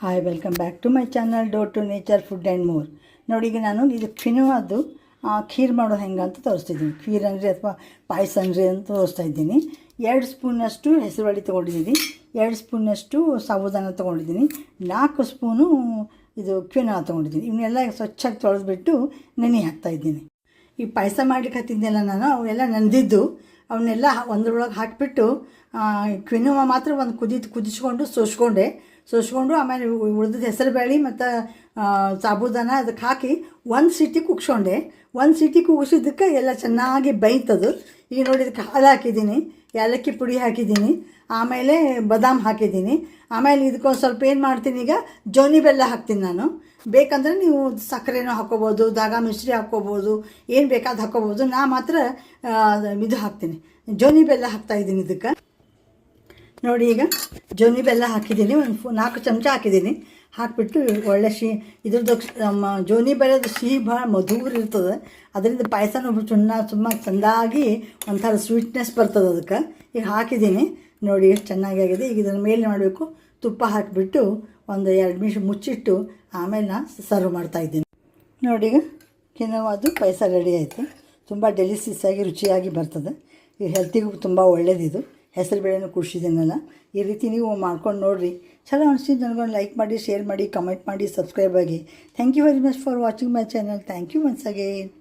Hi welcome back to my channel door to nature food and more. ನೋಡಿ, ಈಗ ನಾನು ಇದು ಕ್ವಿನೋವಾದು ಖೀರ್ ಮಾಡೋದು ಹೆಂಗೆ ಅಂತ ತೋರಿಸ್ತಿದ್ದೀನಿ. ಖೀರ್ ಅಂದರೆ ಅಥವಾ ಪಾಯಸ ಅಂದರೆ ಅಂತ ತೋರಿಸ್ತಾ ಇದ್ದೀನಿ. 2 ಸ್ಪೂನಷ್ಟು ಹೆಸರುಬೇಳೆ ತೊಗೊಂಡಿದ್ದೀನಿ, 2 ಸ್ಪೂನಷ್ಟು ಸಾಬೂದಾನ ತೊಗೊಂಡಿದ್ದೀನಿ, 4 ಸ್ಪೂನು ಇದು ಕ್ವಿನೋವಾ ತೊಗೊಂಡಿದ್ದೀನಿ. ಇವನ್ನೆಲ್ಲ ಸ್ವಚ್ಛಾಗಿ ತೊಳೆದ್ಬಿಟ್ಟು ನೆನೆ ಹಾಕ್ತಾಯಿದ್ದೀನಿ. ಈ ಪಾಯಸ ಮಾಡ್ಲಿಕ್ಕೆ ಹತ್ತಿದ್ದೆಲ್ಲ ನಾನು ಅವೆಲ್ಲ ನೆಂದಿದ್ದು ಅವನ್ನೆಲ್ಲ ಒಂದ್ರೊಳಗೆ ಹಾಕಿಬಿಟ್ಟು ಕ್ವಿನೋವಾ ಮಾತ್ರ ಒಂದು ಕುದಿಸ್ಕೊಂಡು ಸೋಸ್ಕೊಂಡು ಆಮೇಲೆ ಉಳಿದ ಹೆಸರುಬೇಳೆ ಮತ್ತು ಸಾಬೂದಾನ ಅದಕ್ಕೆ ಹಾಕಿ 1 ಸೀಟಿ ಕುಗ್ಸ್ಕೊಂಡೆ. 1 ಸೀಟಿ ಕುಗ್ಸಿದ್ದಕ್ಕೆ ಎಲ್ಲ ಚೆನ್ನಾಗಿ ಬೇಯ್ತದು. ಈಗ ನೋಡಿ, ಇದಕ್ಕೆ ಹಾಲು ಹಾಕಿದ್ದೀನಿ, ಏಲಕ್ಕಿ ಪುಡಿ ಹಾಕಿದ್ದೀನಿ, ಆಮೇಲೆ ಬಾದಾಮ್ ಹಾಕಿದ್ದೀನಿ. ಆಮೇಲೆ ಇದಕ್ಕೊಂದು ಸ್ವಲ್ಪ ಏನು ಮಾಡ್ತೀನಿ, ಈಗ ಜೋನಿ ಬೆಲ್ಲ ಹಾಕ್ತೀನಿ ನಾನು. ಬೇಕಂದರೆ ನೀವು ಸಕ್ಕರೆನೂ ಹಾಕ್ಕೋಬೋದು, ದಾಗಾ ಮಿಶ್ರಿ ಹಾಕ್ಕೋಬೋದು, ಏನು ಬೇಕಾದ ಹಾಕ್ಕೋಬೋದು. ನಾ ಮಾತ್ರ ಇದು ಹಾಕ್ತೀನಿ, ಜೋನಿ ಬೆಲ್ಲ ಹಾಕ್ತಾಯಿದ್ದೀನಿ ಇದಕ್ಕೆ. ನೋಡಿ, ಈಗ ಜೋನಿ ಬೆಲ್ಲ ಹಾಕಿದ್ದೀನಿ, ಒಂದು 4 ಚಮಚ ಹಾಕಿದ್ದೀನಿ. ಹಾಕಿಬಿಟ್ಟು ಒಳ್ಳೆ ಇದ್ರದ್ದು ಜೋನಿ ಬೆಲ್ಲದ ಸಿಹಿ ಭಾಳ ಮಧುರ ಇರ್ತದೆ. ಅದರಿಂದ ಪಾಯಸನೂ ತುಂಬ ಚೆಂದಾಗಿ ಒಂಥರ ಸ್ವೀಟ್ನೆಸ್ ಬರ್ತದೆ ಅದಕ್ಕೆ. ಈಗ ಹಾಕಿದ್ದೀನಿ ನೋಡಿ, ಎಷ್ಟು ಚೆನ್ನಾಗಿದೆ. ಈಗ ಇದರ ಮೇಲೆ ಮಾಡಬೇಕು, ತುಪ್ಪ ಹಾಕಿಬಿಟ್ಟು ಒಂದು 2 ನಿಮಿಷ ಮುಚ್ಚಿಟ್ಟು ಆಮೇಲೆ ನಾನು ಸರ್ವ್ ಮಾಡ್ತಾಯಿದ್ದೀನಿ. ನೋಡಿ, ಈಗ ಕ್ವಿನೋವಾದು ಪಾಯಸ ರೆಡಿ ಆಯಿತು. ತುಂಬ ಡೆಲಿಸಿಯಸ್ ಆಗಿ ರುಚಿಯಾಗಿ ಬರ್ತದೆ. ಈ ಹೆಲ್ತಿಗೂ ತುಂಬ ಒಳ್ಳೆಯದಿದು. ಹೆಸರು ಬೇಳೆನೂ ಕುಡಿಸಿದ್ದೀನಲ್ಲ, ಈ ರೀತಿ ನೀವು ಮಾಡ್ಕೊಂಡು ನೋಡಿರಿ. ಚಲೋ ಅನಿಸಿದ್ದು ನನಗೊಂದು ಲೈಕ್ ಮಾಡಿ, ಶೇರ್ ಮಾಡಿ, ಕಮೆಂಟ್ ಮಾಡಿ, ಸಬ್ಸ್ಕ್ರೈಬ್ ಆಗಿ. Thank you very much for watching my channel. Thank you once again.